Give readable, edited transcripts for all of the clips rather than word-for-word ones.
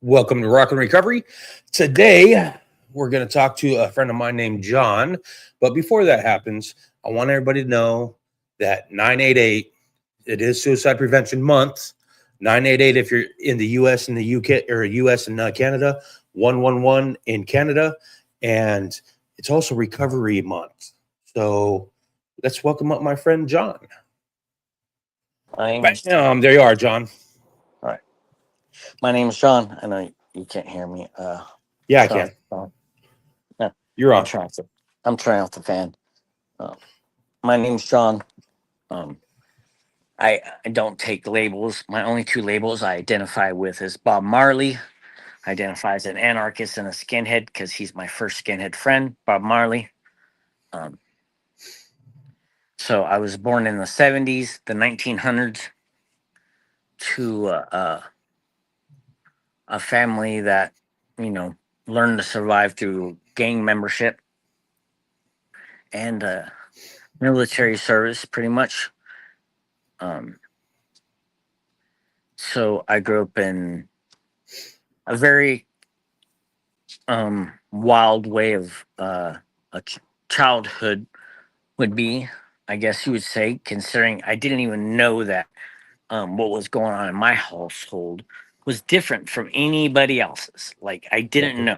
Welcome to Rock and Recovery. Today, we're going to talk to a friend of mine named John. But before that happens, I want everybody to know that 988, it is Suicide Prevention Month. 988 if you're in the U.S. and the U.K. or U.S. and Canada, 111 in Canada. And it's also Recovery Month. So let's welcome up my friend John. There you are, John. All right. My name is John. I know you can't hear me. Yeah, I can. Yeah, You're on. I'm trying off the fan. My name's John. I don't take labels. My only two labels I identify with is Bob Marley. I identify as an anarchist and a skinhead because he's my first skinhead friend, Bob Marley. So I was born in the 70s, the 1900s, to a family that, learned to survive through gang membership and military service, pretty much. So I grew up in a very wild way of childhood would be, I guess you would say, considering I didn't even know that what was going on in my household was different from anybody else's. Like I didn't know,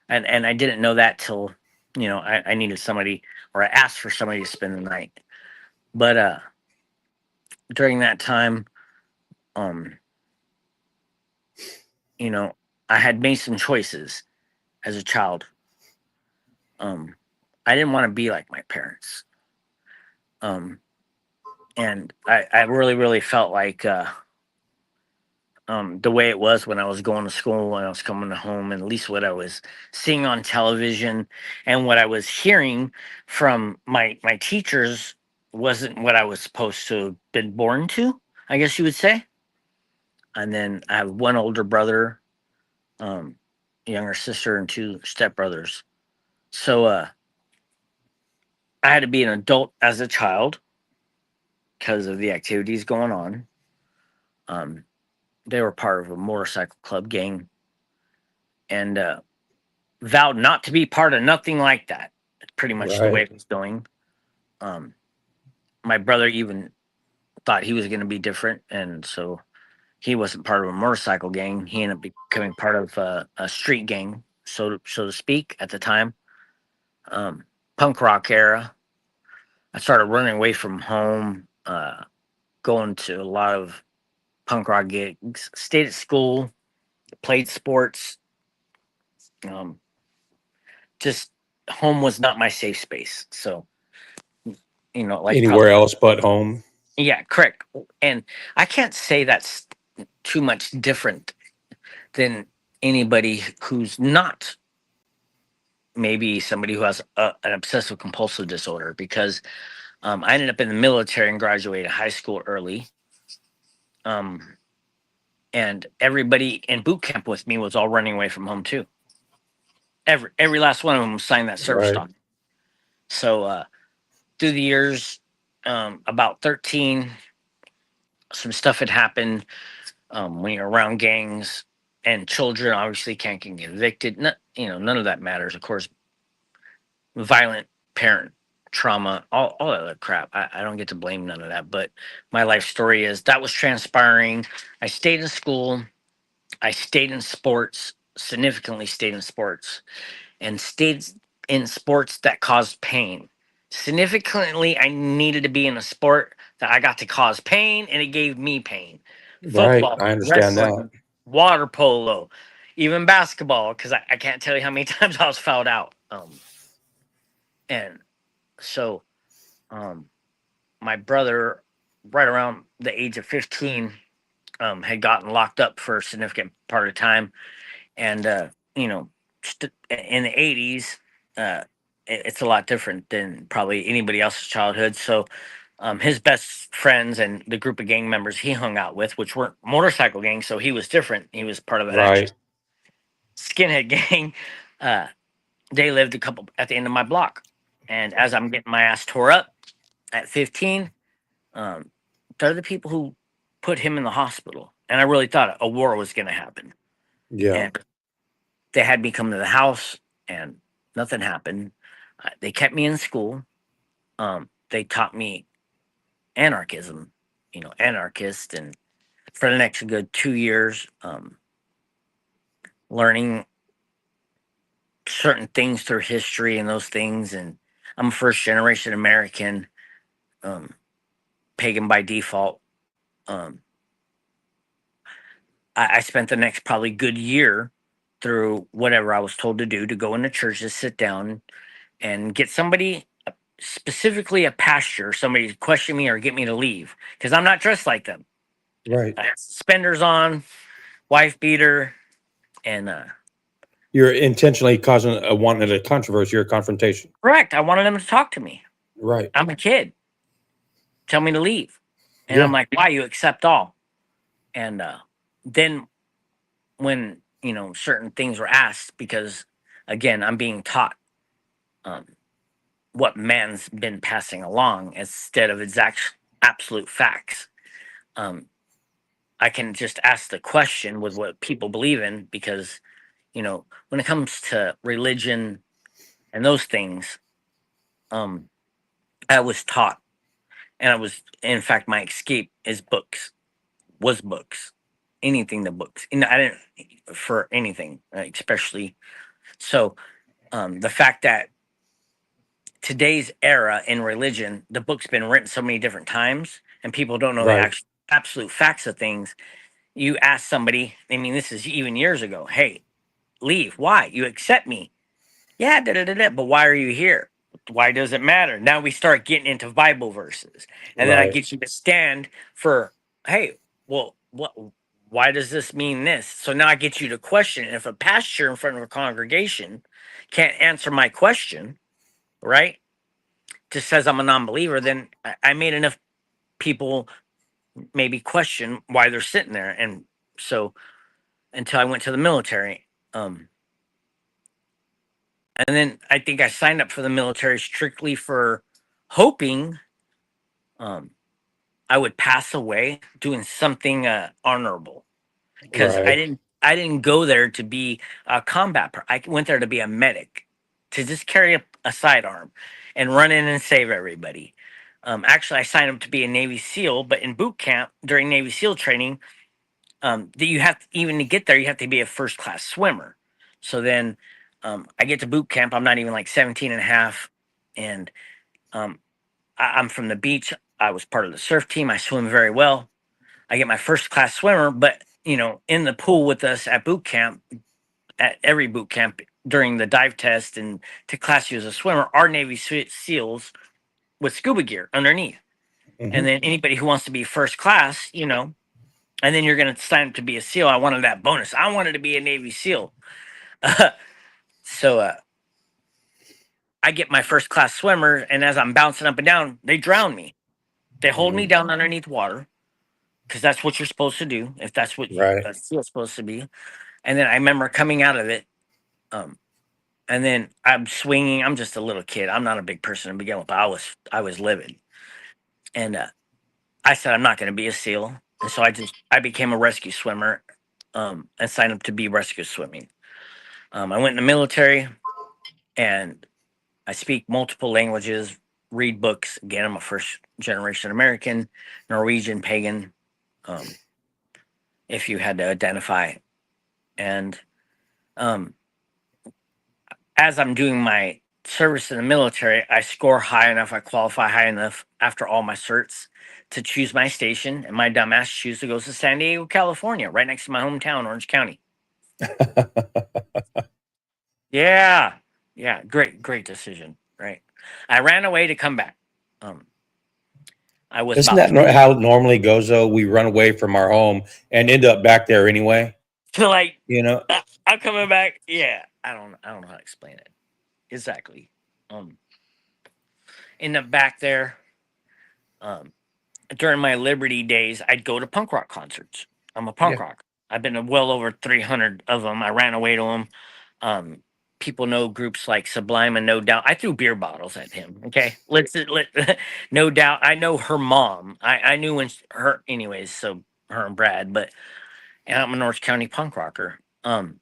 and I didn't know that till I needed somebody, or I asked for somebody to spend the night. But during that time, um, I had made some choices as a child. I didn't want to be like my parents. And I really, really felt like the way it was when I was going to school, when I was coming home, and at least what I was seeing on television and what I was hearing from my teachers wasn't what I was supposed to have been born to, I guess you would say. And then I have one older brother, younger sister, and two stepbrothers. So I had to be an adult as a child because of the activities going on. They were part of a motorcycle club gang and vowed not to be part of nothing like that. Pretty much the way it was going. Um, my brother even thought he was going to be different, and so he wasn't part of a motorcycle gang. He ended up becoming part of a street gang, so to speak, at the time. Punk rock era. I started running away from home, going to a lot of punk rock gigs, stayed at school, played sports. Um, just home was not my safe space. So, like Anywhere else but home. Yeah, correct. And I can't say that's too much different than anybody who's not maybe somebody who has an obsessive compulsive disorder because I ended up in the military and graduated high school early. And everybody in boot camp with me was all running away from home too. Every last one of them signed that service document. So through the years, about 13, some stuff had happened when you're around gangs and children. Obviously, can't get convicted. None of that matters. Of course, violent parent trauma, all that other crap. I don't get to blame none of that. But my life story is that was transpiring. I stayed in school. I stayed in sports, significantly stayed in sports, and stayed in sports that caused pain. Significantly, I needed to be in a sport that I got to cause pain, and it gave me pain. Football, I understand wrestling, water polo, even basketball, because I can't tell you how many times I was fouled out. And so my brother, right around the age of 15, had gotten locked up for a significant part of time. And, in the 80s, it's a lot different than probably anybody else's childhood. So his best friends and the group of gang members he hung out with, which weren't motorcycle gangs, so he was different. He was part of an actual skinhead gang. They lived a couple at the end of my block. And as I'm getting my ass tore up at 15, they're the people who put him in the hospital. And I really thought a war was going to happen. Yeah. And they had me come to the house, and nothing happened. They kept me in school. They taught me anarchism, anarchist, and for the next good 2 years, learning certain things through history and those things. And I'm a first generation American, um, pagan by default. Um, I spent the next probably good year through whatever I was told to do, to go into church, to sit down and get somebody, specifically a pastor, somebody to question me or get me to leave, because I'm not dressed like them. Right. I had suspenders on, wife beater, and You're intentionally causing wanting a controversy or a confrontation. correct. I wanted them to talk to me. Right. I'm a kid. Tell me to leave. And I'm Yeah. like, why? You accept all. And then when, certain things were asked, because again, I'm being taught um, what man's been passing along instead of exact absolute facts. Um, I can just ask the question with what people believe in, because, when it comes to religion and those things, um, I was taught, and I was, in fact, my escape is books, was books, anything the books. I didn't for anything, especially so. The fact that today's era in religion, the book's been written so many different times, and people don't know the Right. actual absolute facts of things. You ask somebody, I mean, this is even years ago. Hey, leave. Why? You accept me. Yeah, da da da da. But why are you here? Why does it matter? Now we start getting into Bible verses, and then I Right. get you to stand for, hey, well, what? Why does this mean this? So now I get you to question. And if a pastor in front of a congregation can't answer my question, right? Just says I'm a non-believer, then I made enough people maybe question why they're sitting there. And so until I went to the military, and then I think I signed up for the military strictly for hoping um, I would pass away doing something honorable, because I Right. didn't I didn't go there to be a I went there to be a medic, to just carry a sidearm and run in and save everybody. Actually, I signed up to be a Navy SEAL, but in boot camp during Navy SEAL training, that you have even to get there, you have to be a first class swimmer. So then I get to boot camp. I'm not even like 17 and a half, and um, I'm from the beach. I was part of the surf team. I swim very well. I get my first class swimmer, but in the pool with us at boot camp, at every boot camp during the dive test and to class you as a swimmer, are Navy SEALs with scuba gear underneath. And Hmm. then anybody who wants to be first class, and then you're going to sign up to be a SEAL. I wanted that bonus. I wanted to be a Navy SEAL. So I get my first class swimmer, and as I'm bouncing up and down, they drown me. They hold me down underneath water, because that's what you're supposed to do, if that's what Right. a SEAL's supposed to be. And then I remember coming out of it, um, and then I'm swinging. I'm just a little kid. I'm not a big person to begin with, but I was livid, and I said I'm not going to be a SEAL, and so I became a rescue swimmer, and signed up to be rescue swimming. I went in the military, and I speak multiple languages, read books. Again, I'm a first generation American, Norwegian, pagan, um, if you had to identify. And um, as I'm doing my service in the military, I score high enough, I qualify high enough after all my certs to choose my station. And my dumbass choose to go to San Diego, California, right next to my hometown, Orange County. Yeah. Yeah. Great decision. Right. I ran away to come back. Um, I was Isn't about that 3 how it normally goes, though? We run away from our home and end up back there anyway. to like, You know. I'm coming back. Yeah. I don't know how to explain it exactly. Um, in the back there, um, during my Liberty days, I'd go to punk rock concerts. I'm a punk Yeah. rock. I've been to well over 300 of them. I ran away to them. Um, People know groups like Sublime and No Doubt. I threw beer bottles at him. Okay, No Doubt. I know her mom. I knew when her, anyways. So her and Brad, but and I'm a North County punk rocker. Um,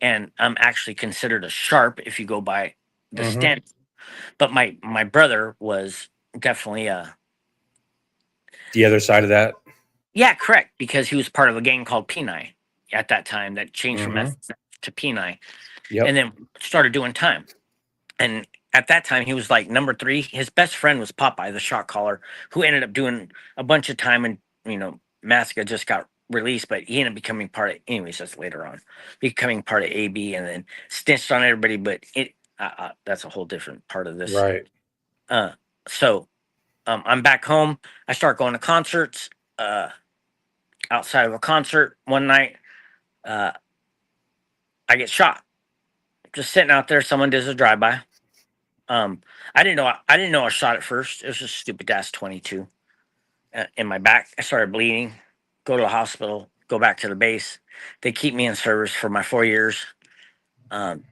and I'm actually considered a sharp if you go by the standard. But my brother was definitely The other side of that. yeah, correct, because he was part of a gang called P9 at that time that changed from Mm-hmm. F to P9 Yep. and then started doing time. And at that time, he was like number 3. His best friend was Popeye, the shot caller, who ended up doing a bunch of time. And, Massacre just got released, but he ended up becoming part of, anyways, that's later on, becoming part of AB and then snitched on everybody. But that's a whole different part of this. Right. So I'm back home. I start going to concerts. Outside of a concert one night, uh, I get shot. Just sitting out there, someone does a drive-by. Um, I didn't know I was shot at first. It was just stupid ass 22 in my back. I started bleeding. Go to the hospital. Go back to the base. They keep me in service for my 4 years. Um,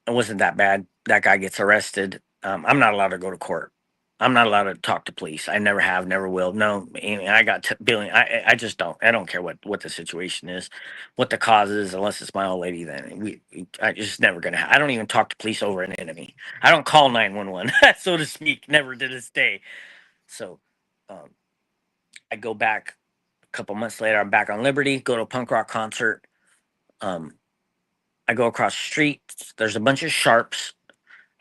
it wasn't that bad. That guy gets arrested. I'm not allowed to go to court. I'm not allowed to talk to police. I never have, never will. No, I got billing. I just don't. I don't care what the situation is, what the cause is, unless it's my old lady. Then I just never gonna. I don't even talk to police over an enemy. I don't call 911, so to speak. Never to this day. So, um, I go back a couple months later. I'm back on Liberty. Go to a punk rock concert. Um, I go across the street. There's a bunch of sharps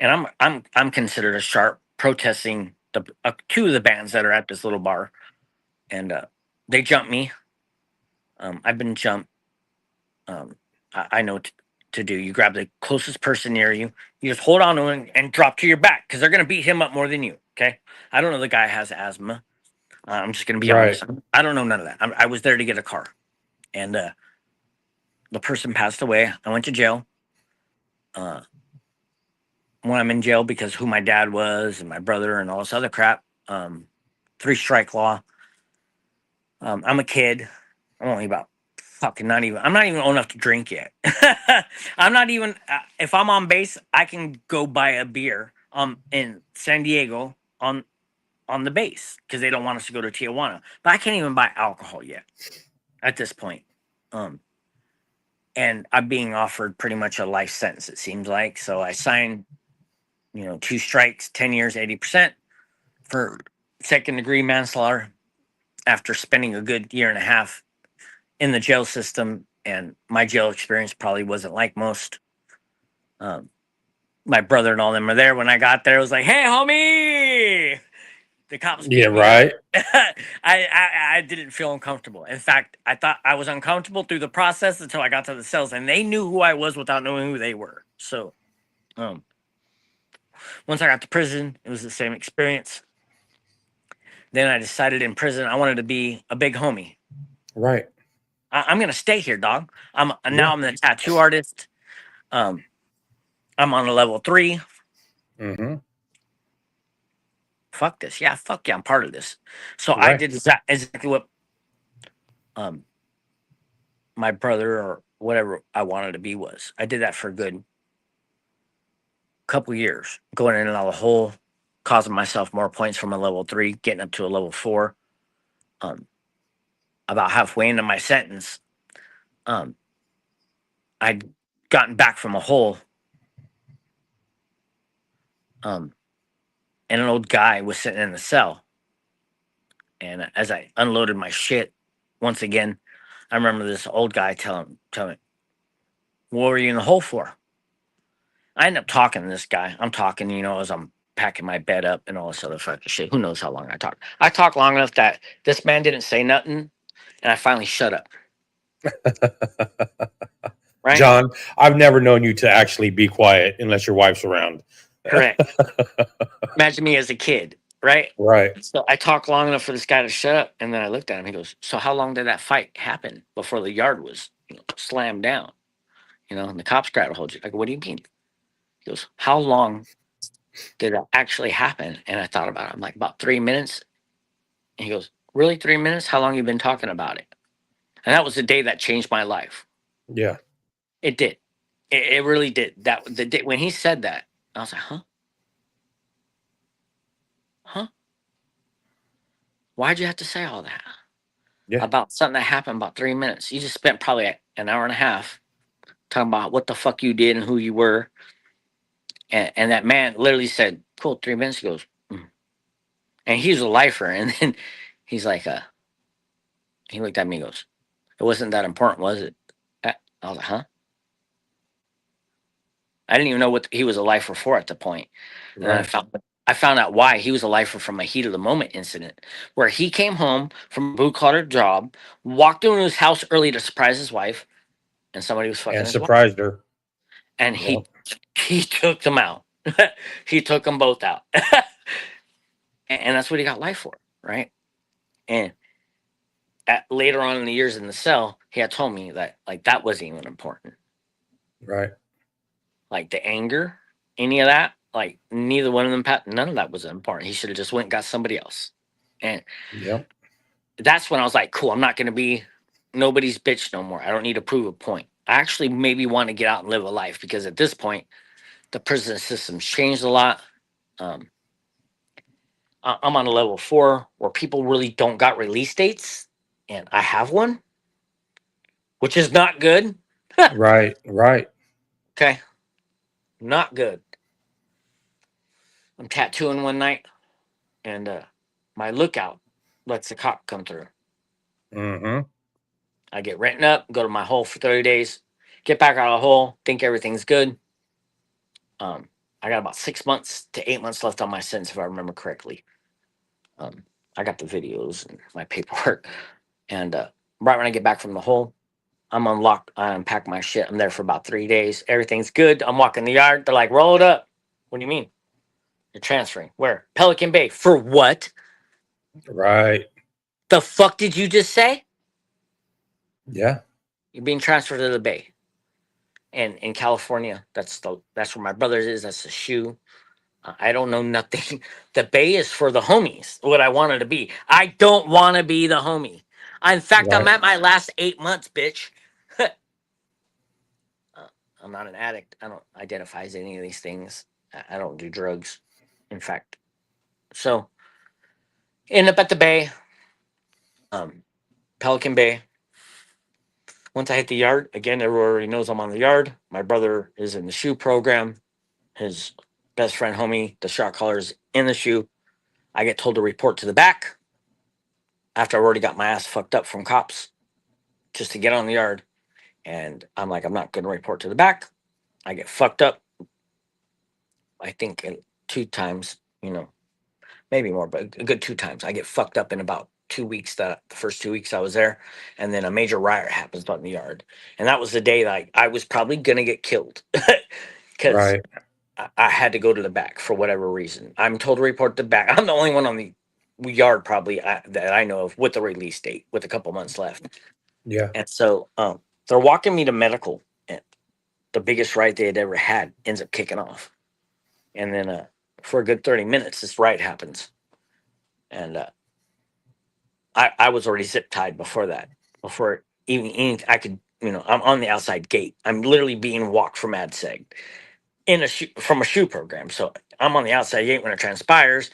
and I'm considered a sharp protesting the 2 of the bands that are at this little bar, and they jump me. I've been jumped. I know to do. You grab the closest person near you. You just hold on to him and drop to your back because they're gonna beat him up more than you. Okay. I don't know the guy has asthma. I'm just gonna be Right. honest. I don't know none of that. I was there to get a car, and the person passed away. I went to jail. Uh, when I'm in jail because who my dad was and my brother and all this other crap. 3 strike law. I'm a kid. I'm only about fucking not even. I'm not even old enough to drink yet. I'm not even. If I'm on base, I can go buy a beer in San Diego on the base because they don't want us to go to Tijuana. But I can't even buy alcohol yet at this point. And I'm being offered pretty much a life sentence. It seems like so. I signed 2 strikes, 10 years, 80% for second-degree manslaughter after spending a good year and a half in the jail system. And my jail experience probably wasn't like most. Um, my brother and all them were there. When I got there, it was like, hey, homie! The cops Yeah. beat me up. Right. I didn't feel uncomfortable. In fact, I thought I was uncomfortable through the process until I got to the cells, and they knew who I was without knowing who they were. So, um, once I got to prison, it was the same experience. Then I decided in prison I wanted to be a big homie. Right. I'm gonna stay here, dog. Yeah. Now I'm a tattoo artist. Um, I'm on a level 3. Mm-hmm. Fuck this. Yeah, fuck yeah, I'm part of this. So I Right. did exactly what um my brother or whatever I wanted to be was. I did that for a good couple years, going in and out of the hole, causing myself more points from a level 3, getting up to a level 4. Um, about halfway into my sentence, um, I'd gotten back from a hole. Um, and an old guy was sitting in the cell. And as I unloaded my shit, once again, I remember this old guy telling me, "What were you in the hole for?" I end up talking to this guy. I'm talking, as I'm packing my bed up and all this other fucking shit. Who knows how long I talked? I talked long enough that this man didn't say nothing, and I finally shut up. Right? John, I've never known you to actually be quiet unless your wife's around. Correct. Imagine me as a kid, right? Right. So I talked long enough for this guy to shut up, and then I looked at him. He goes, "So how long did that fight happen before the yard was slammed down?" And the cops grabbed a hold of you. I go, "What do you mean?" He goes, "How long did that actually happen?" And I thought about it. I'm like, "About 3 minutes." And he goes, "Really, 3 minutes? How long you been talking about it?" And that was the day that changed my life. Yeah. It did. It really did. That the day when he said that, I was like, "Huh? Huh? Why'd you have to say all that Yeah. about something that happened about 3 minutes? You just spent probably an hour and a half talking about what the fuck you did and who you were. And that man literally said, cool, 3 minutes. He goes, "Mm." And he's a lifer. And then he's like, he looked at me and goes, it wasn't that important, was it? I was like, huh? I didn't even know what he was a lifer for at the point. And then Right. I found out why he was a lifer from a heat of the moment incident where he came home from a blue collar job, walked into his house early to surprise his wife, and somebody was fucking And his wife. surprised her. And Yep. he took them out. He took them both out. And that's what he got life for, right? And later on in the years in the cell, he had told me that like that wasn't even important. Right. Like the anger, any of that, like neither one of them, none of that was important. He should have just went and got somebody else. And Yep. that's when I was like, cool, I'm not going to be nobody's bitch no more. I don't need to prove a point. I actually maybe want to get out and live a life because at this point, the prison system's changed a lot. Um, I'm on a level 4 where people really don't got release dates, and I have one, which is not good. Right. Right. Okay, not good. I'm tattooing one night, and my lookout lets the cop come through. Mm-hmm. I get written up, go to my hole for 30 days, get back out of the hole, think everything's good. I got about 6 months to 8 months left on my sentence, if I remember correctly. I got the videos and my paperwork, and right when I get back from the hole, I'm unlocked. I unpack my shit. I'm there for about 3 days. Everything's good. I'm walking the yard. They're like, roll it up. What do you mean? You're transferring. Where? Pelican Bay. For what? Right. The fuck did you just say? Yeah. You're being transferred to the Bay. And in California, that's where my brother's is. That's the shoe. I don't know nothing. The Bay is for the homies. What I wanted to be. I don't want to be the homie. In fact, I'm Right. at my last 8 months, bitch. I'm not an addict. I don't identify as any of these things. I don't do drugs. In fact, so end up at the Bay, Pelican Bay. Once I hit the yard, again, everyone already knows I'm on the yard. My brother is in the shoe program. His best friend, homie, the shot caller's in the shoe. I get told to report to the back after I've already got my ass fucked up from cops just to get on the yard. And I'm like, I'm not going to report to the back. I get fucked up. I think 2 times, maybe more, but a good 2 times. I get fucked up in about 2 weeks. The first 2 weeks I was there, and then a major riot happens out in the yard, and that was the day that I was probably gonna get killed because Right. I had to go to the back for whatever reason. I'm told to report the back. I'm the only one on the yard probably that I know of with the release date with a couple months left, Yeah. and so they're walking me to medical, and the biggest riot they had ever had ends up kicking off, and then for a good 30 minutes this riot happens. And I was already zip tied before that. Before even I could, I'm on the outside gate. I'm literally being walked from AdSeg from a shoe program. So I'm on the outside gate when it transpires,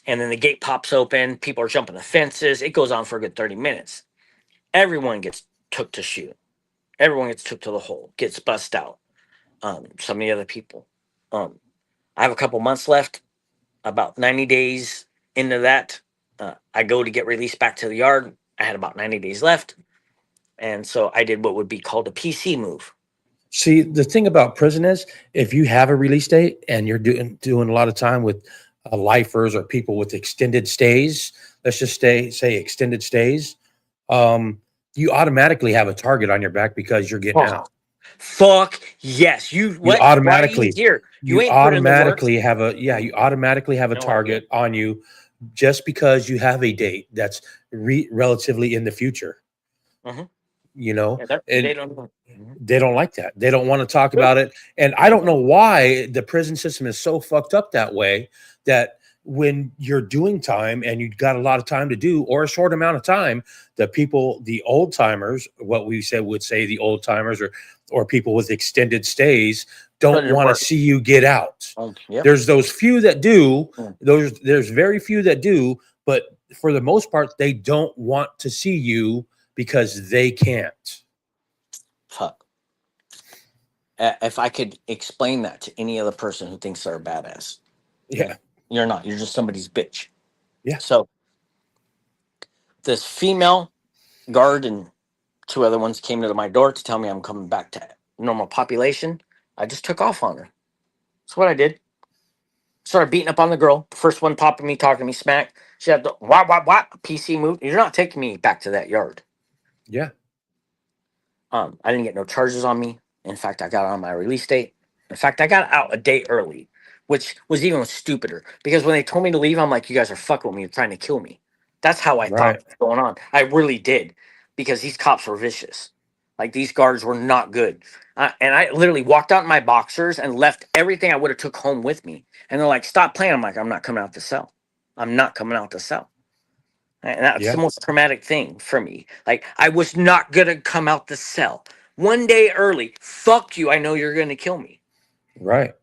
and then the gate pops open. People are jumping the fences. It goes on for a good 30 minutes. Everyone gets took to shoe. Everyone gets took to the hole. Gets bussed out. Some of the other people. I have a couple months left. About 90 days into that, I go to get released back to the yard. I had about 90 days left. And so I did what would be called a PC move. See, the thing about prison is if you have a release date and you're doing a lot of time with lifers or people with extended stays, let's just say extended stays, you automatically have a target on your back because you're getting out. Fuck yes. You Why are you automatically here? You you ain't put in the work. automatically have a yeah, you automatically have a No target on you just because you have a date that's relatively in the future. Mhm. And They don't know. they don't like that. They don't want to talk Good. about it. And I don't know why the prison system is so fucked up that way that when you're doing time and you've got a lot of time to do or a short amount of time, the people, the old timers, what we said would say the old timers or people with extended stays don't want to see you get out. Yep. There's those few that do, Mm. there's very few that do, but for the most part, they don't want to see you because they can't. fuck. If I could explain that to any other person who thinks they're a badass, Yeah. you're not. You're just somebody's bitch. Yeah. So this female guard and two other ones came to my door to tell me I'm coming back to normal population. I just took off on her. That's what I did. Started beating up on the girl. First one popping me, talking to me smack. She had the what? PC move. You're not taking me back to that yard. Yeah. I didn't get no charges on me. In fact, I got on my release date. In fact, I got out a day early, which was even stupider because when they told me to leave, I'm like, you guys are fucking with me. You're trying to kill me. That's how I thought Right. was going on. I really did because these cops were vicious. Like these guards were not good. And I literally walked out in my boxers and left everything I would have took home with me. And they're like, stop playing. I'm like, I'm not coming out the cell. I'm not coming out the cell. And that's the Yeah. most traumatic thing for me. Like, I was not going to come out the cell one day early. Fuck you. I know you're going to kill me. Right.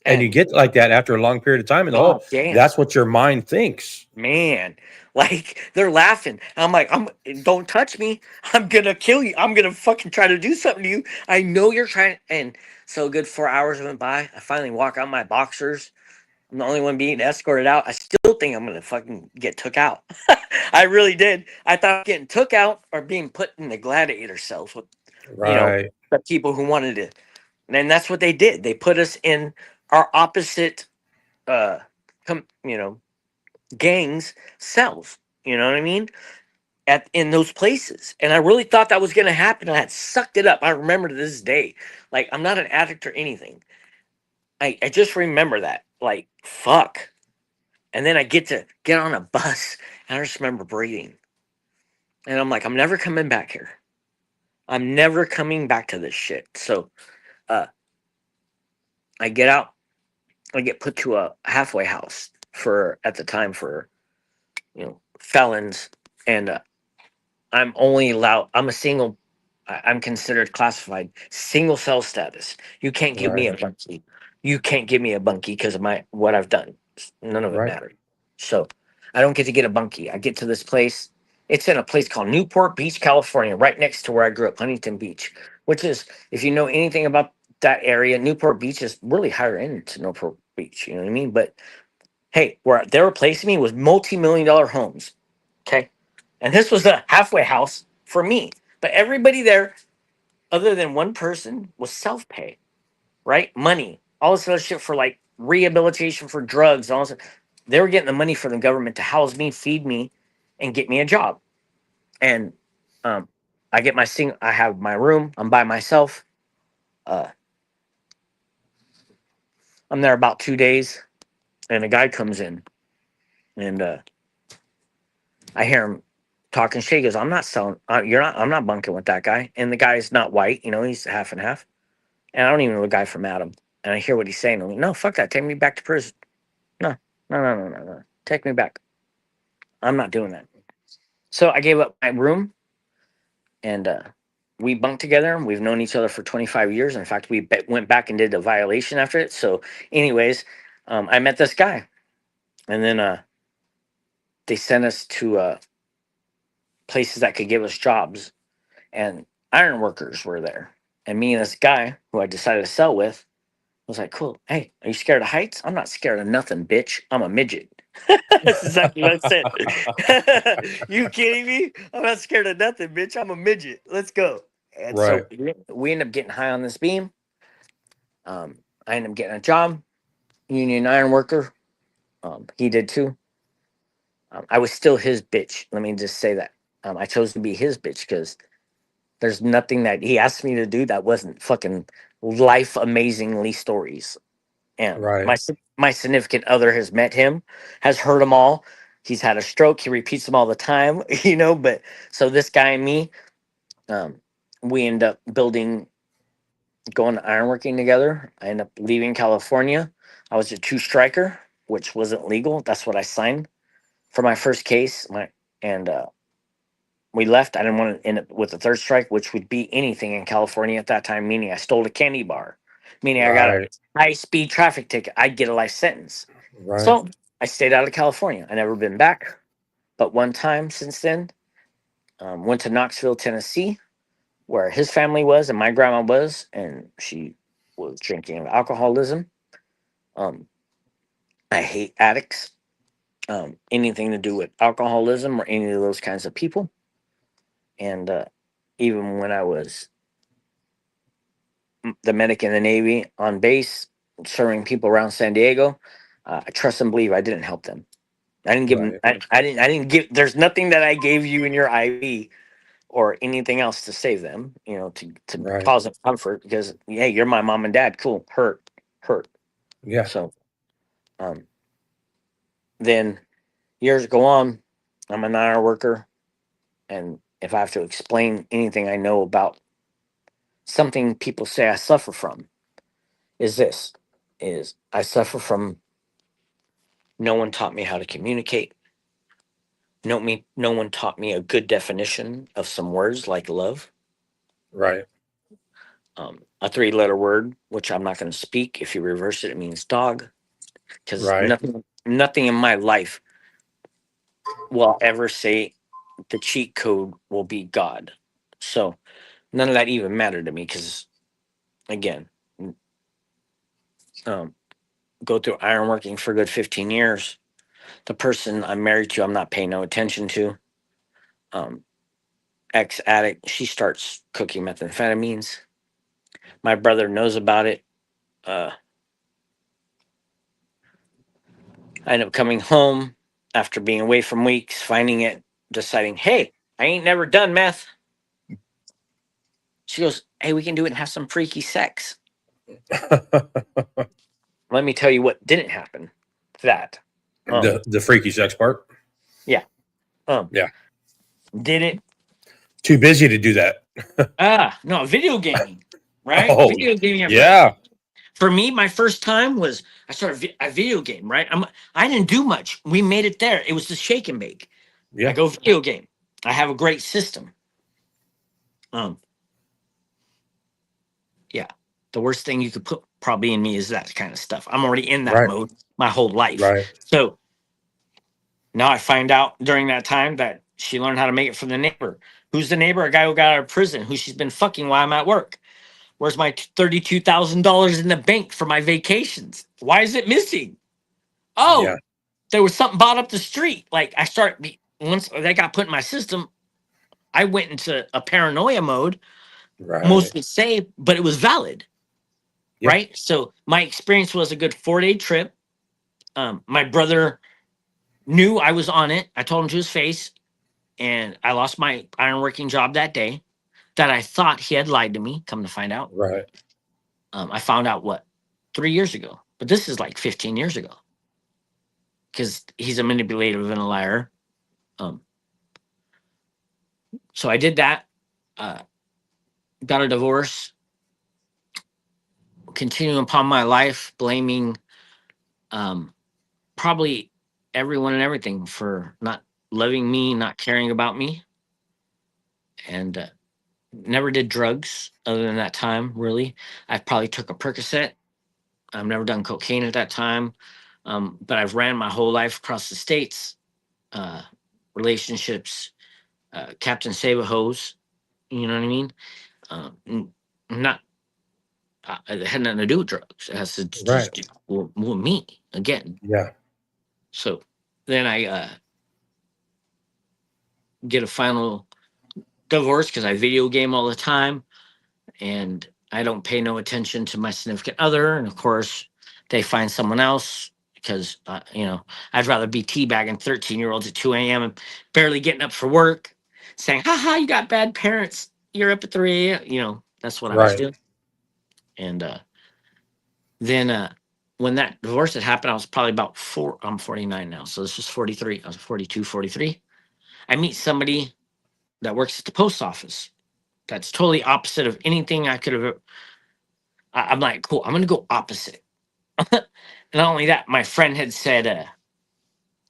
And you And get like that after a long period of time, and god damn, that's what your mind thinks. man. Like, they're laughing. I'm like, don't touch me. I'm going to kill you. I'm going to fucking try to do something to you. I know you're trying. And so good 4 hours went by. I finally walk out my boxers. I'm the only one being escorted out. I still think I'm gonna fucking get took out. I really did. I thought getting took out or being put in the gladiator cells with, Right. the people who wanted it. And that's what they did. They put us in our opposite, uh, gangs cells. You know what I mean? In those places. And I really thought that was gonna happen. I had sucked it up. I remember to this day. Like I'm not an addict or anything. I just remember that. Like fuck. And then I get to get on a bus and I just remember breathing. And I'm like, I'm never coming back here. I'm never coming back to this shit. So uh I get out, I get put to a halfway house for at the time for felons and I'm only allowed I'm a single I'm considered classified single cell status. You can't give me a Right. bunkie. You can't give me a bunkie because of my what I've done. None of it Right. matters. So I don't get to get a bunkie. I get to this place. It's in a place called Newport Beach, California, right next to where I grew up, Huntington Beach, which is, if you know anything about that area, Newport Beach is really higher end to Newport Beach. You know what I mean? But hey, where they were placing me was multi-million dollar homes. Okay. And this was a halfway house for me. But everybody there, other than one person, was self pay, right? Money, all this other shit for like rehabilitation for drugs, all this. They were getting the money from the government to house me, feed me, and get me a job. And um, I get I have my room. I'm by myself. Uh, I'm there about 2 days, and a guy comes in, and I hear him talking shit. He goes, "I'm not selling. You're not. I'm not bunking with that guy." And the guy's not white. He's half and half. And I don't even know the guy from Adam. And I hear what he's saying. I'm like, no, fuck that. Take me back to prison. No, no, no, no, no, no. Take me back. I'm not doing that. So I gave up my room and we bunked together. We've known each other for 25 years. In fact, went back and did a violation after it. So, anyways, I met this guy. And then they sent us to places that could give us jobs. And iron workers were there. And me and this guy who I decided to sell with was like, cool. Hey, are you scared of heights? I'm not scared of nothing, bitch. I'm a midget. That's exactly what I said. You kidding me? I'm not scared of nothing, bitch. I'm a midget. Let's go. And Right. so we end up getting high on this beam. I end up getting a job, union iron worker. He did too. I was still his bitch. Let me just say that. I chose to be his bitch because there's nothing that he asked me to do that wasn't fucking life amazingly stories. And Right. my significant other has met him, has heard them all. He's had a stroke. He repeats them all the time, But so this guy and me, um, we end up going ironworking together. I end up leaving California. I was a two striker, which wasn't legal. That's what I signed for my first case. And we left. I didn't want to end up with a third strike, which would be anything in California at that time. Meaning I stole a candy bar. Meaning I got a Right. high speed traffic ticket. I'd get a life sentence. Right. So I stayed out of California. I never been back, but one time since then, went to Knoxville, Tennessee. where his family was and my grandma was, and she was drinking alcoholism. Um, I hate addicts. Anything to do with alcoholism or any of those kinds of people. And even when I was the medic in the Navy on base, serving people around San Diego, I trust and believe I didn't help them. I didn't give them. Right. I didn't give. There's nothing that I gave you in your IV or anything else to save them. To Right. cause them comfort because hey, you're my mom and dad. Cool. Hurt. Yeah. So um, then years go on. I'm an IR worker, and if I have to explain anything I know about something people say I suffer from, is this: is I suffer from no one taught me how to communicate. No one taught me a good definition of some words like love. Right. A three-letter word, which I'm not going to speak. If you reverse it, it means dog. Because Right. nothing in my life will ever say the cheat code will be God. So none of that even mattered to me. Because again, um, go through ironworking for a good 15 years. The person I'm married to, I'm not paying no attention to. Um, Ex addict, she starts cooking methamphetamines. My brother knows about it. Uh, I end up coming home after being away from weeks, finding it, deciding, hey, I ain't never done meth. She goes, hey, we can do it and have some freaky sex. Let me tell you what didn't happen. That. The freaky sex part. Yeah. Yeah. Did it? Too busy to do that. No, video gaming, right? Oh, Video gaming at first. yeah. For me, my first time was a video game, right? I didn't do much. We made it there. It was the shake and bake. I Yeah. go video game. I have a great system. Yeah. The worst thing you could put probably in me is that kind of stuff. I'm already in that Right. mode my whole life. Right. So now I find out during that time that she learned how to make it from the neighbor. Who's the neighbor? A guy who got out of prison, who she's been fucking while I'm at work. Where's my $32,000 in the bank for my vacations? Why is it missing? Yeah. Oh, there was something bought up the street. Like once that got put in my system, I went into a paranoia mode, Right. mostly safe, but it was valid. Yeah. Right. So my experience was a good 4-day trip. My brother knew I was on it. I told him to his face, and I lost my ironworking job that day. That I thought he had lied to me. Come to find out, Right. I found out what 3 years ago. But this is like 15 years ago because he's a manipulative and a liar. Um, so I did that. Uh, got a divorce. Continuing upon my life, blaming um, probably everyone and everything for not loving me, not caring about me, and never did drugs other than that time. Really, I probably took a Percocet. I've never done cocaine at that time, but I've ran my whole life across the states, uh, relationships, Captain Save a Hose. You know what I mean? Not. It had nothing to do with drugs. It has to Right. just do with me again. Yeah. So then I get a final divorce because I video game all the time and I don't pay no attention to my significant other. And of course, they find someone else because, I'd rather be teabagging 13-year-olds at 2 a.m. and barely getting up for work saying, haha, you got bad parents. You're up at 3 a.m. That's what I was Right. doing. And then when that divorce had happened, I was probably about I'm 49 now. So this was 43. I was 42, 43. I meet somebody that works at the post office. That's totally opposite of anything I could have. I'm like, cool. I'm gonna go opposite. And not only that, my friend had said,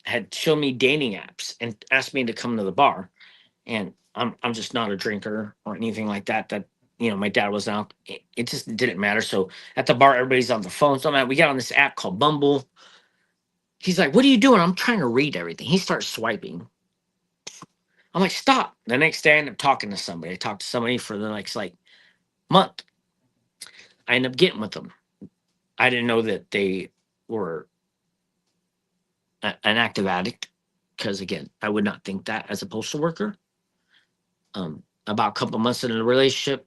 had shown me dating apps and asked me to come to the bar. And I'm just not a drinker or anything like that. That my dad was out. It just didn't matter. So at the bar, everybody's on the phone. So we got on this app called Bumble. He's like, "What are you doing?" I'm trying to read everything. He starts swiping. I'm like, stop. The next day I end up talking to somebody. I talked to somebody for the next like month. I end up getting with them. I didn't know that they were an active addict because again, I would not think that as a postal worker. About a couple months into the relationship,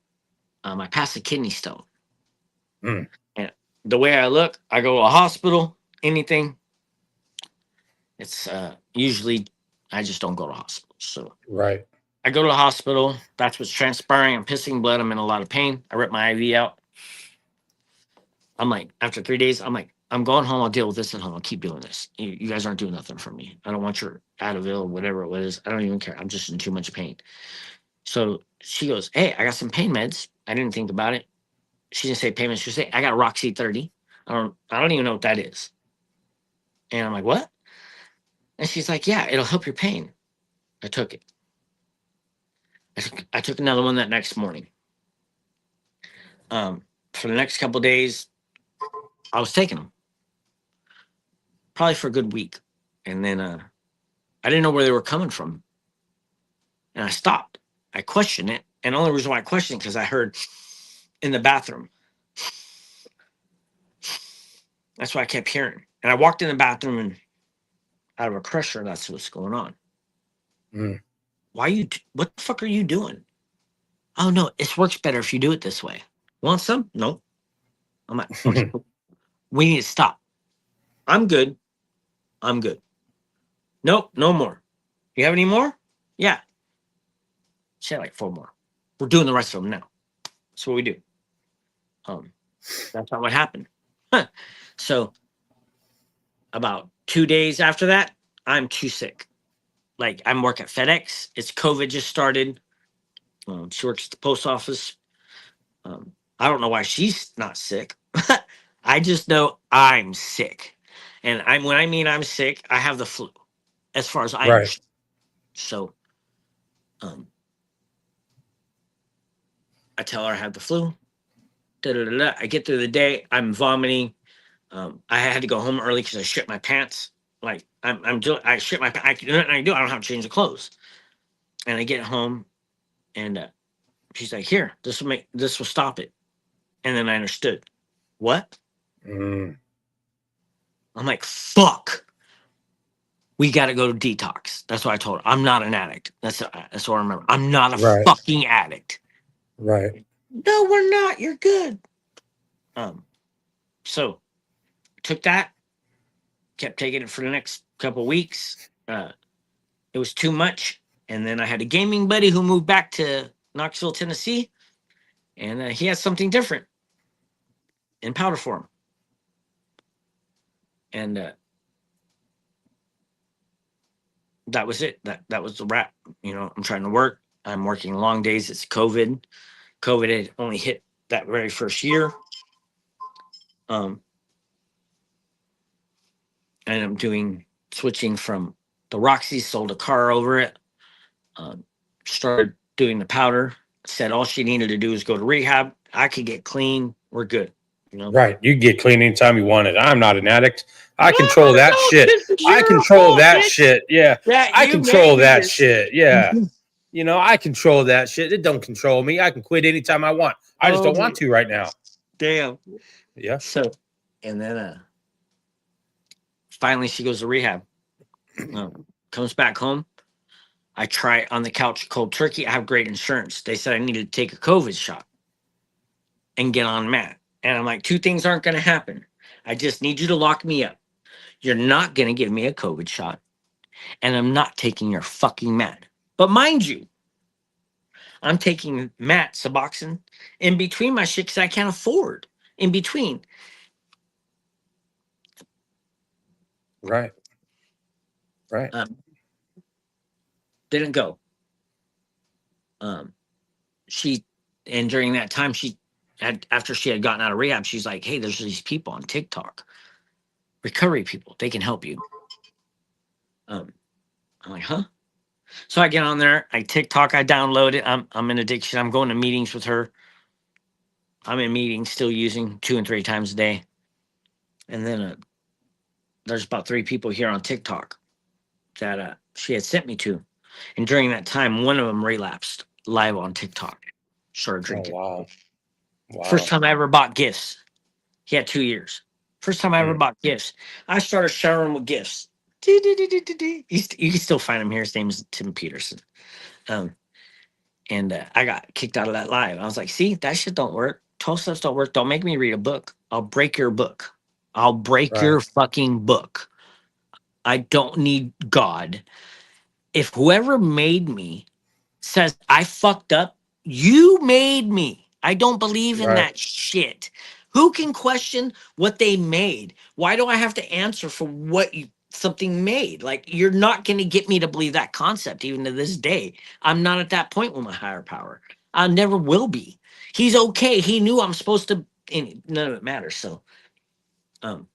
I passed a kidney stone. Mm. And the way I look, I go to a hospital, anything. It's usually I just don't go to hospital. So Right. I go to the hospital. That's what's transpiring. I'm pissing blood. I'm in a lot of pain. I rip my IV out. I'm like, after 3 days, I'm like, I'm going home. I'll deal with this at home. I'll keep doing this. You guys aren't doing nothing for me. I don't want your Advil or whatever it was. I don't even care. I'm just in too much pain. So she goes, hey, I got some pain meds. I didn't think about it. She didn't say pain meds. She said, I got Roxy 30. I don't even know what that is. And I'm like, what? And she's like, yeah, it'll help your pain. I took it. I took another one that next morning. For the next couple of days, I was taking them probably for a good week. And then I didn't know where they were coming from. And I stopped. I questioned it. And the only reason why I questioned it because I heard in the bathroom. That's what I kept hearing. And I walked in the bathroom and out of a crusher, that's what's going on. Mm. What the fuck are you doing? Oh no, it works better if you do it this way. Want some? No. I'm like, okay, we need to stop. I'm good. I'm good. Nope, no more. You have any more? Yeah. She had like 4 more. We're doing the rest of them now. That's what we do. That's not what happened. So about 2 days after that, I'm too sick. Like I'm working at FedEx. It's COVID just started. She works at the post office. I don't know why she's not sick. I just know I'm sick. And when I mean I'm sick, I have the flu, as far as I Right. understand. So I tell her I have the flu. Da-da-da-da. I get through the day. I'm vomiting. I had to go home early because I shit my pants. Like I shit my pants. I don't have to change the clothes. And I get home, and she's like, "Here, this will stop it." And then I understood. What? Mm. I'm like, "Fuck. We got to go to detox." That's what I told her. I'm not an addict. That's what I remember. I'm not a Right. fucking addict. Right. No, we're not. You're good. So took that, kept taking it for the next couple weeks. It was too much. And then I had a gaming buddy who moved back to Knoxville, Tennessee, and he had something different in powder form. And that was it. That was the wrap. I'm trying to work. I'm working long days. It's COVID. COVID had only hit that very first year. And I'm switching from the Roxy, sold a car over it. Started doing the powder. Said all she needed to do is go to rehab. I could get clean. We're good. Right. You can get clean anytime you want it. I'm not an addict. I No, control that no, shit. this is I your control fault, that bitch. shit. Yeah. Yeah, I you made control me that this. shit. Yeah. I control that shit. It don't control me. I can quit anytime I want. I just don't want to right now. Damn. Yeah. So, and then finally she goes to rehab. Comes back home. I try on the couch cold turkey. I have great insurance. They said I needed to take a COVID shot and get on mat. And I'm like, 2 things aren't going to happen. I just need you to lock me up. You're not going to give me a COVID shot. And I'm not taking your fucking mat. But mind you, I'm taking mat, Suboxone, in between my shit because I can't afford in between. Right. Right. Didn't go. And during that time, after she had gotten out of rehab, she's like, hey, there's these people on TikTok, recovery people, they can help you. I'm like, huh? So I get on there, I TikTok, I download it. I'm in addiction. I'm going to meetings with her. I'm in meetings, still using 2 and 3 times a day. And then there's about 3 people here on TikTok that she had sent me to. And during that time, one of them relapsed live on TikTok. Started Oh, drinking. wow. First Wow. time I ever bought gifts. He had 2 years. First time I ever Mm. bought gifts. I started showering with gifts. You can still find him here. His name is Tim Peterson. Um, and I got kicked out of that live. I was like, see, that shit don't work. 12 steps don't work. Don't make me read a book. I'll break your book. I'll break Right. your fucking book. I don't need God. If whoever made me says I fucked up, you made me. I don't believe in Right. that shit. Who can question what they made? Why do I have to answer for what something made? Like, you're not going to get me to believe that concept even to this day. I'm not at that point with my higher power. I never will be. He's okay. He knew I'm supposed to, and none of it matters. So um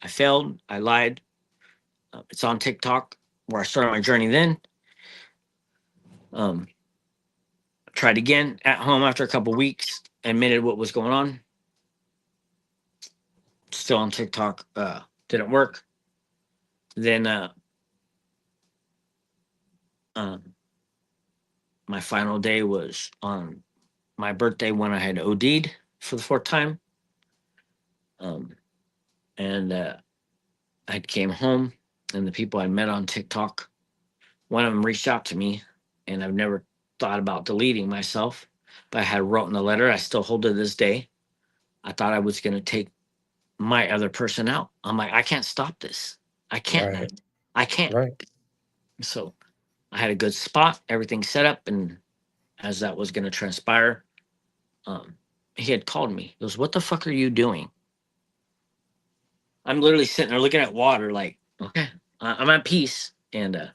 I failed. I lied. It's on TikTok where I started my journey then. Um Tried again at home after a couple weeks, admitted what was going on. Still on TikTok, didn't work. Then um, my final day was on my birthday when I had OD'd for the fourth time. Um, and I came home, and the people I met on TikTok, one of them reached out to me, and I've never thought about deleting myself, but I had wrote in the letter. I still hold to this day. I thought I was going to take my other person out. I'm like, I can't stop this. I can't. Right. I can't. Right. So I had a good spot, everything set up, and as that was going to transpire, um, he had called me. He goes, "What the fuck are you doing?" I'm literally sitting there looking at water, like, okay, I'm at peace, and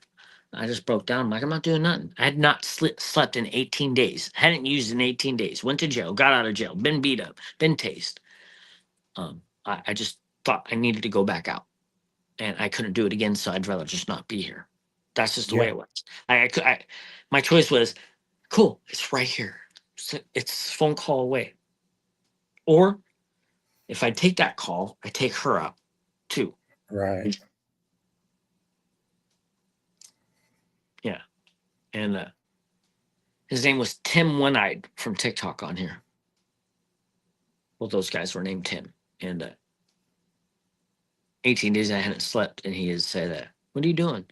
I just broke down. I'm like, I'm not doing nothing. I had not slept in 18 days. Hadn't used in 18 days. Went to jail. Got out of jail. Been beat up. Been tased. I just thought I needed to go back out, and I couldn't do it again. So I'd rather just not be here. That's just the way Yeah. it was. My choice was, cool. It's right here. It's a phone call away. Or if I take that call, I take her out too. Right. Yeah. And his name was Tim One Eyed from TikTok on here. Well, those guys were named Tim. And 18 days I hadn't slept. And he had said, "What are you doing?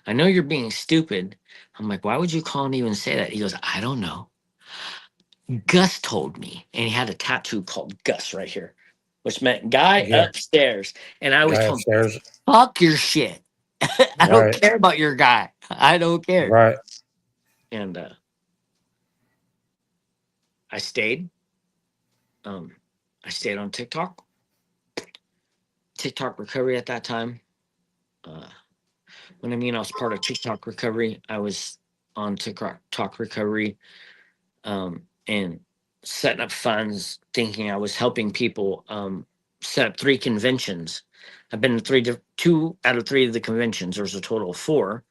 I know you're being stupid." I'm like, "Why would you call and even say that?" He goes, "I don't know. Gus told me." And he had a tattoo called Gus right here, which meant guy Yeah. upstairs. And I always Guy told him, upstairs. fuck your shit. I don't Right. care about your guy. I don't care. Right. And I stayed. I stayed on TikTok recovery at that time. Uh, when I mean I was part of TikTok recovery, I was on TikTok recovery, and setting up funds, thinking I was helping people set up 3 conventions. I've been to 2 out of 3 of the conventions. There's a total of 4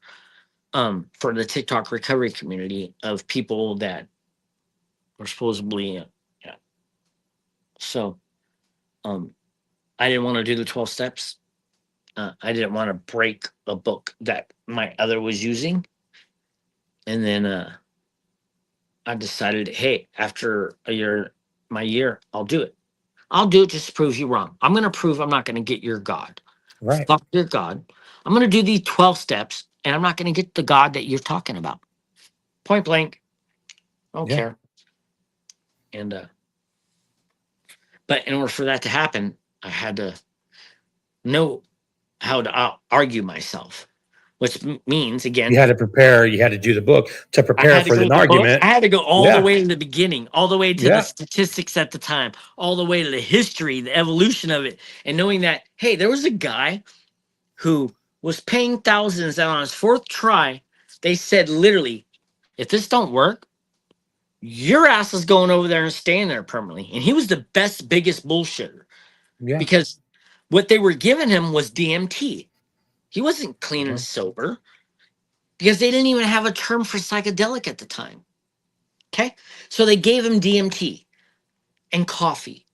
for the TikTok recovery community of people that were supposedly, yeah. So I didn't want to do the 12 steps. I didn't want to break a book that my other was using. And then I decided, hey, after my year, I'll do it. I'll do it just to prove you wrong. I'm going to prove I'm not going to get your God. Right. Fuck your God. I'm going to do these 12 steps, and I'm not going to get the God that you're talking about. Point blank. I don't Yeah. care. And but in order for that to happen, I had to know how to argue myself, which means, You again, had to prepare. You had to do the book to I prepare had to for go an with the book. argument. I had to go all the Yeah. way to the beginning, all the way to the Yeah. statistics at the time, all the way to the history, the evolution of it, and knowing that, hey, there was a guy who was paying thousands, and on his 4th try, they said literally, if this don't work, your ass is going over there and staying there permanently. And he was the best, biggest bullshitter Yeah. because what they were giving him was DMT. He wasn't clean and Mhm. sober because they didn't even have a term for psychedelic at the time. Okay. So they gave him DMT and coffee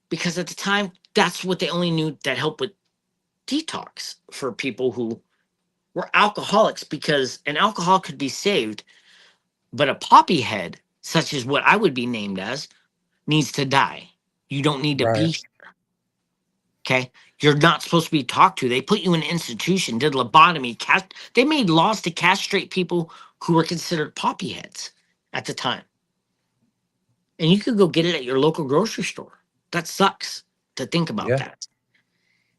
because at the time, that's what they only knew that helped with detox for people who we're alcoholics because an alcohol could be saved, but a poppy head, such as what I would be named as, needs to die. You don't need to Right. be. Okay. You're not supposed to be talked to. They put you in an institution, did lobotomy, they made laws to castrate people who were considered poppy heads at the time. And you could go get it at your local grocery store. That sucks to think about Yeah. that.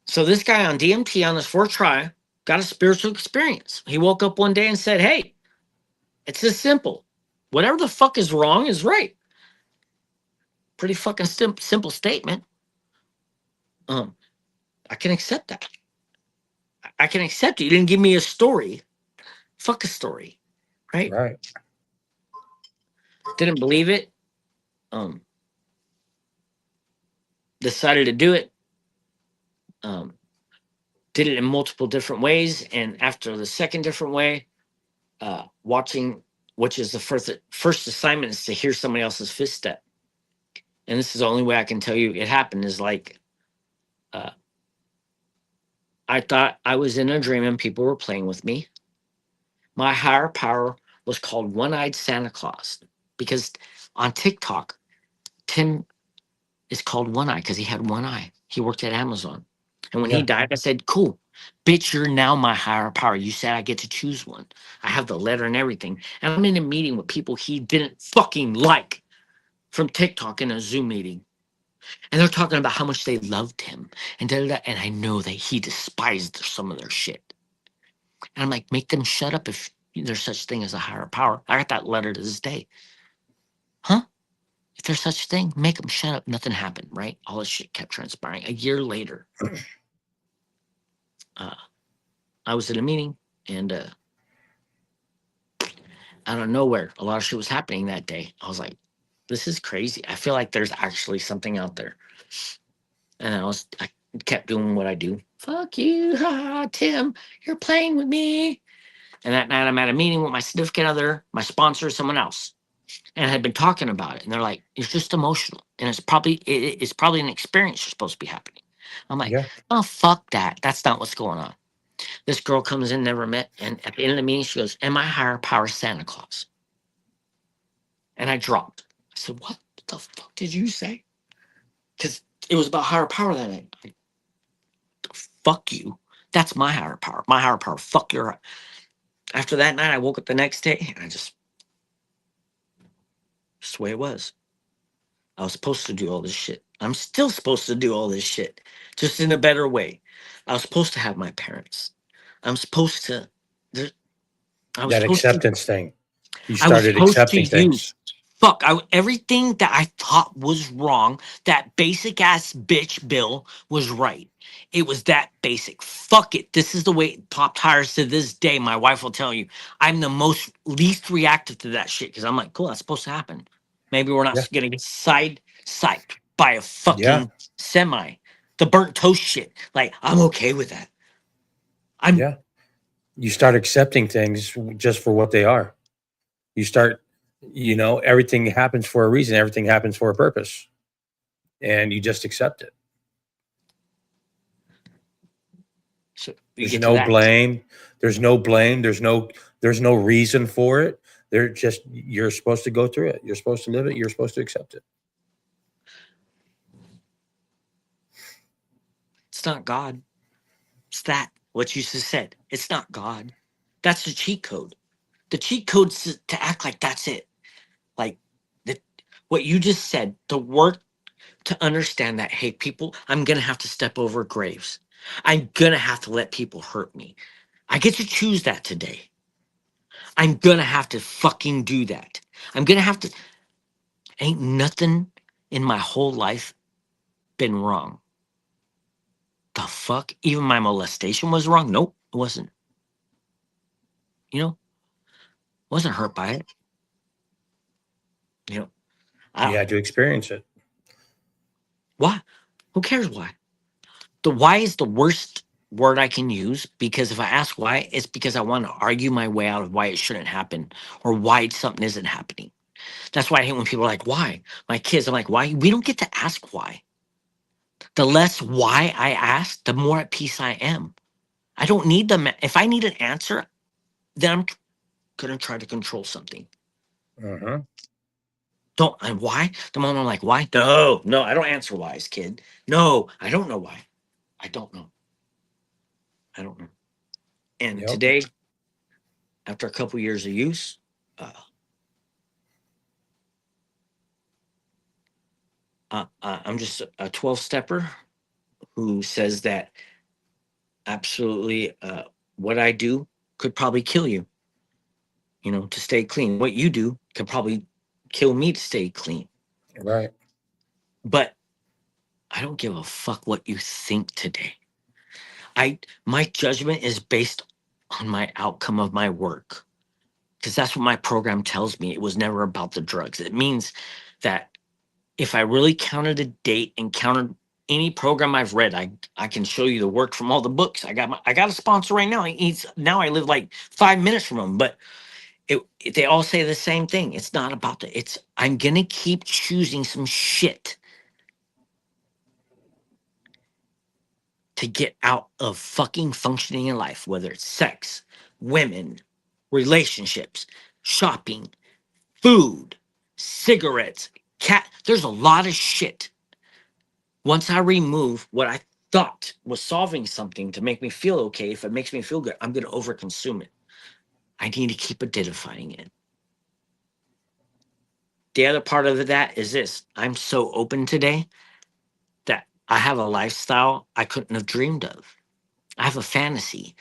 So this guy on DMT on his fourth try got a spiritual experience. He woke up one day and said, "Hey, it's this simple. Whatever the fuck is wrong is right." Pretty fucking simple statement. I can accept that. I can accept it. You didn't give me a story. Fuck a story, right? Right. Didn't believe it. Decided to do it. Did it in multiple different ways, and after the second different way, watching, which is the first assignment, is to hear somebody else's fifth step. And this is the only way I can tell you it happened. Is like, I thought I was in a dream and people were playing with me. My higher power was called One-Eyed Santa Claus because on TikTok, Tim is called One Eye because he had one eye. He worked at Amazon. And when he Yeah. died, I said, "Cool, bitch, you're now my higher power. You said I get to choose one. I have the letter and everything." And I'm in a meeting with people he didn't fucking like from TikTok in a Zoom meeting. And they're talking about how much they loved him. And da, da, da, and I know that he despised some of their shit. And I'm like, make them shut up if there's such thing as a higher power. I got that letter to this day. Huh? If there's such thing, make them shut up. Nothing happened, right? All this shit kept transpiring. A year later, I was in a meeting, and out of nowhere, a lot of shit was happening that day. I was like, this is crazy. I feel like there's actually something out there. And I kept doing what I do. Fuck you, Tim. You're playing with me. And that night, I'm at a meeting with my significant other, my sponsor, someone else, and I had been talking about it. And they're like, "It's just emotional, and it's probably an experience you're supposed to be happening." I'm like, Yeah. "Oh, fuck that. That's not what's going on." This girl comes in, never met, and at the end of the meeting, she goes, "Am I higher power Santa Claus?" And I dropped. I said, "What the fuck did you say?" Because it was about higher power that night. Fuck you. That's my higher power. My higher power. Fuck your. After that night, I woke up the next day and I just the way it was. I was supposed to do all this shit. I'm still supposed to do all this shit, just in a better way. I was supposed to have my parents. I'm supposed to. there- I was That supposed to. acceptance thing. You I was started supposed to accepting use. things. Fuck, everything that I thought was wrong, that basic ass bitch Bill was right. It was that basic. Fuck it. This is the way it popped tires to this day. My wife will tell you I'm the most least reactive to that shit because I'm like, cool, that's supposed to happen. Maybe we're not Yeah. gonna get psyched by a Yeah. fucking semi. The burnt toast shit. Like, I'm okay with that. I'm Yeah. You start accepting things just for what they are. You start, everything happens for a reason, everything happens for a purpose, and you just accept it. so you There's get to no that. blame. There's no blame. There's no reason for it. You're supposed to go through it. You're supposed to live it. You're supposed to accept it. It's not God. It's that what you just said. It's not God. That's the cheat code. The cheat code's to act like that's it. Like the what you just said, the work to understand that, hey, people, I'm gonna have to step over graves. I'm gonna have to let people hurt me. I get to choose that today. I'm gonna have to fucking do that. I'm gonna have to. Ain't nothing in my whole life been wrong. The fuck? Even my molestation was wrong? Nope, it wasn't. You know, wasn't hurt by it. You know, I You don't. had to experience it. Why? Who cares why? The why is the worst word I can use because if I ask why, it's because I want to argue my way out of why it shouldn't happen or why something isn't happening. That's why I hate when people are like, why? My kids, I'm like, why? We don't get to ask why. The less why I ask, the more at peace I am. I don't need them. If I need an answer, then I'm going to try to control something. Uh-huh. Don't, and why? The moment I'm like, why? No, no, I don't answer whys, kid. No, I don't know why. I don't know. I don't know. And Yep. today, after a couple years of use, I'm just a 12 stepper who says that absolutely what I do could probably kill you, to stay clean. What you do could probably kill me to stay clean. Right. But I don't give a fuck what you think today. My judgment is based on my outcome of my work. Because that's what my program tells me. It was never about the drugs. It means that if I really counted a date and counted any program I've read, I can show you the work from all the books. I got a sponsor right now. Now I live like 5 minutes from him, but they all say the same thing. It's not about I'm gonna keep choosing some shit to get out of fucking functioning in life, whether it's sex, women, relationships, shopping, food, cigarettes, cat. There's a lot of shit. Once I remove what I thought was solving something to make me feel okay, if it makes me feel good, I'm going to overconsume it. I need to keep identifying it. The other part of that is this: I'm so open today that I have a lifestyle I couldn't have dreamed of. I have a fantasy.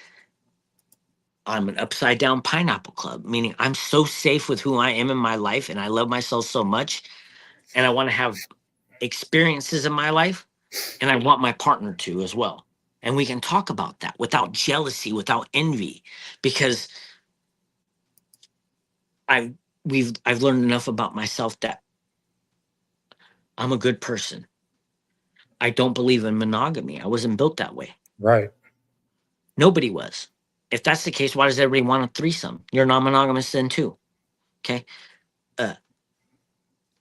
I'm an upside down pineapple club, meaning I'm so safe with who I am in my life and I love myself so much. And I want to have experiences in my life, and I want my partner to as well. And we can talk about that without jealousy, without envy, because I've learned enough about myself that I'm a good person. I don't believe in monogamy. I wasn't built that way. Right. Nobody was. If that's the case, why does everybody want a threesome? You're non-monogamous then too. Okay. Uh,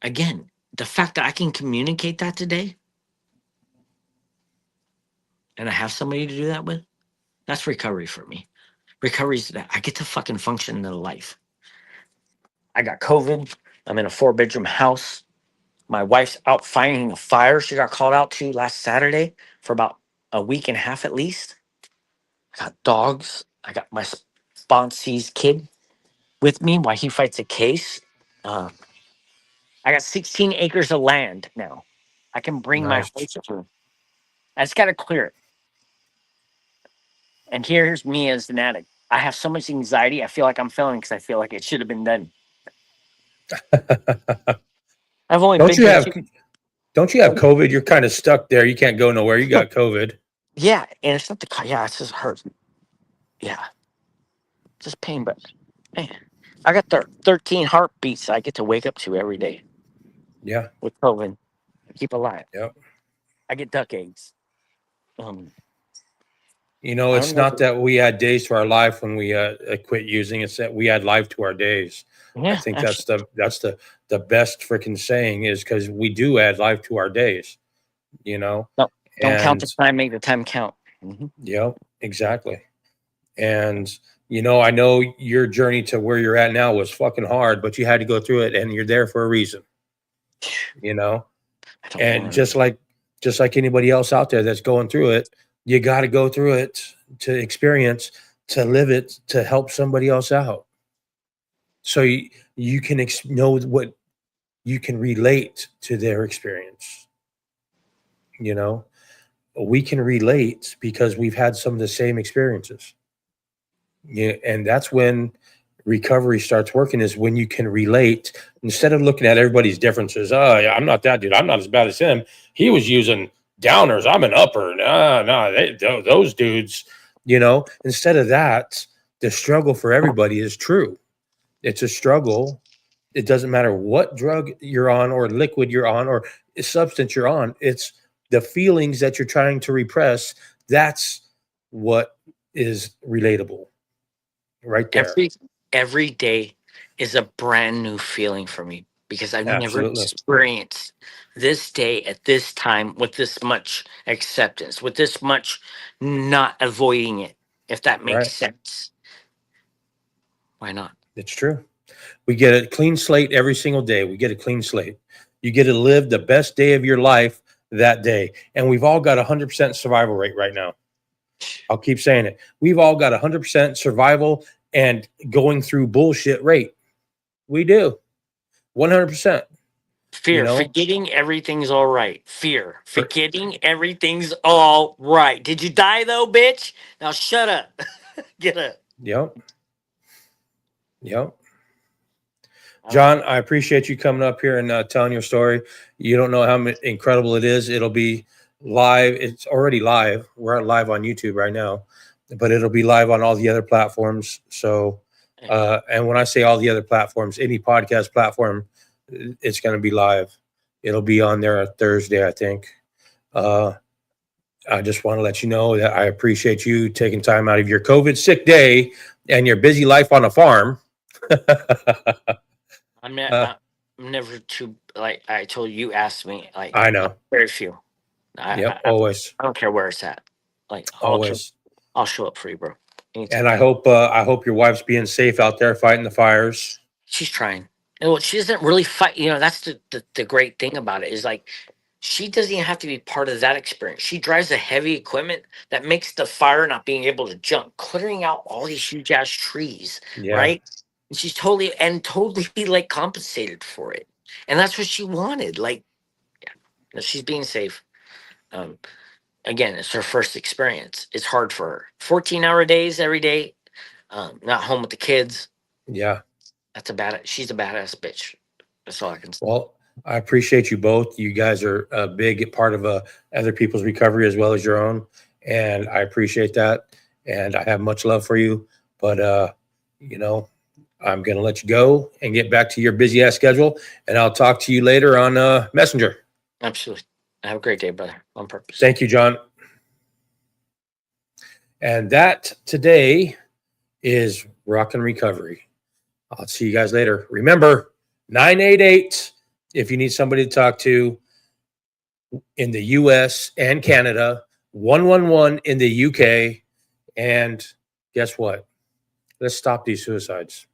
Again, the fact that I can communicate that today and I have somebody to do that with, that's recovery for me. Recovery is that I get to fucking function in the life. I got COVID. I'm in a 4-bedroom house. My wife's out fighting a fire she got called out to last Saturday for about a week and a half at least. I got dogs. I got my sponsee's kid with me while he fights a case. Uh, I got 16 acres of land now. I can bring my Nice. horse to. I just got to clear it. And here's me as an addict. I have so much anxiety. I feel like I'm failing because I feel like it should have been done. I've only don't been you here have don't you have COVID? You're kind of stuck there. You can't go nowhere. You got COVID. Yeah, and it's not yeah, it's just hurt. Yeah, just pain, but man, I got 13 heartbeats I get to wake up to every day Yeah. with COVID. I keep alive. Yep. I get duck eggs. Um, I don't It's know. not that we had days to our life when we quit using. It's that we had life to our days. I Yeah, think actually, that's the best freaking saying is because we do add life to our days. You know, no, don't count and the time. Make the time count. Mhm. exactly. And I know your journey to where you're at now was fucking hard, but you had to go through it, and you're there for a reason. You know, I don't and want just like anybody else out there that's going through it, you got to go through it to experience, to live it, to help somebody else out. So you can know what you can relate to their experience. You know, we can relate because we've had some of the same experiences. Yeah, and that's when recovery starts working is when you can relate instead of looking at everybody's differences. Oh, yeah, I'm not that dude. I'm not as bad as him. He was using downers. I'm an upper. No, those dudes, instead of that, the struggle for everybody is true. It's a struggle. It doesn't matter what drug you're on or liquid you're on or substance you're on. It's the feelings that you're trying to repress. That's what is relatable right there. every day is a brand new feeling for me because I've never Absolutely. experienced this day at this time with this much acceptance, with this much not avoiding it. if that makes Right. sense. Why not? It's true. We get a clean slate every single day. We get a clean slate. You get to live the best day of your life that day. And we've all got 100% survival rate right now. I'll keep saying it. We've all got 100% survival and going through bullshit rate. We do. 100%. Fear, forgetting everything's all right. Fear, forgetting everything's all right. Did you die though, bitch? Now shut up. Get up. Yep. John, I appreciate you coming up here and telling your story. You don't know how incredible it is. It'll be live. It's already live. We're live on YouTube right now, but it'll be live on all the other platforms. So, and when I say all the other platforms, any podcast platform, it's going to be live. It'll be on there Thursday, I think. I just want to let you know that I appreciate you taking time out of your COVID sick day and your busy life on a farm. I'm never too, like I told you, asked me, like, I know. Very few. Always. I don't care where it's at. Like, always. I'll show up for you, bro. Anytime. And I hope your wife's being safe out there fighting the fires. She's trying. Well, she doesn't really fight. You know, that's the great thing about it is like, she doesn't even have to be part of that experience. She drives the heavy equipment that makes the fire not being able to jump, clearing out all these huge ass trees, right? And she's totally like compensated for it. And that's what she wanted. Like, yeah, she's being safe. Again, it's her first experience. It's hard for her. 14-hour days every day, not home with the kids. Yeah. She's a badass bitch. That's all I can say. Well, I appreciate you both. You guys are a big part of other people's recovery as well as your own. And I appreciate that. And I have much love for you. But, I'm going to let you go and get back to your busy ass schedule. And I'll talk to you later on Messenger. Absolutely. Have a great day, brother. On purpose. Thank you, John. And that today is Rock and Recovery. I'll see you guys later. Remember, 988 if you need somebody to talk to in the US and Canada, 111 in the UK. And guess what? Let's stop these suicides.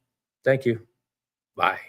Thank you. Bye.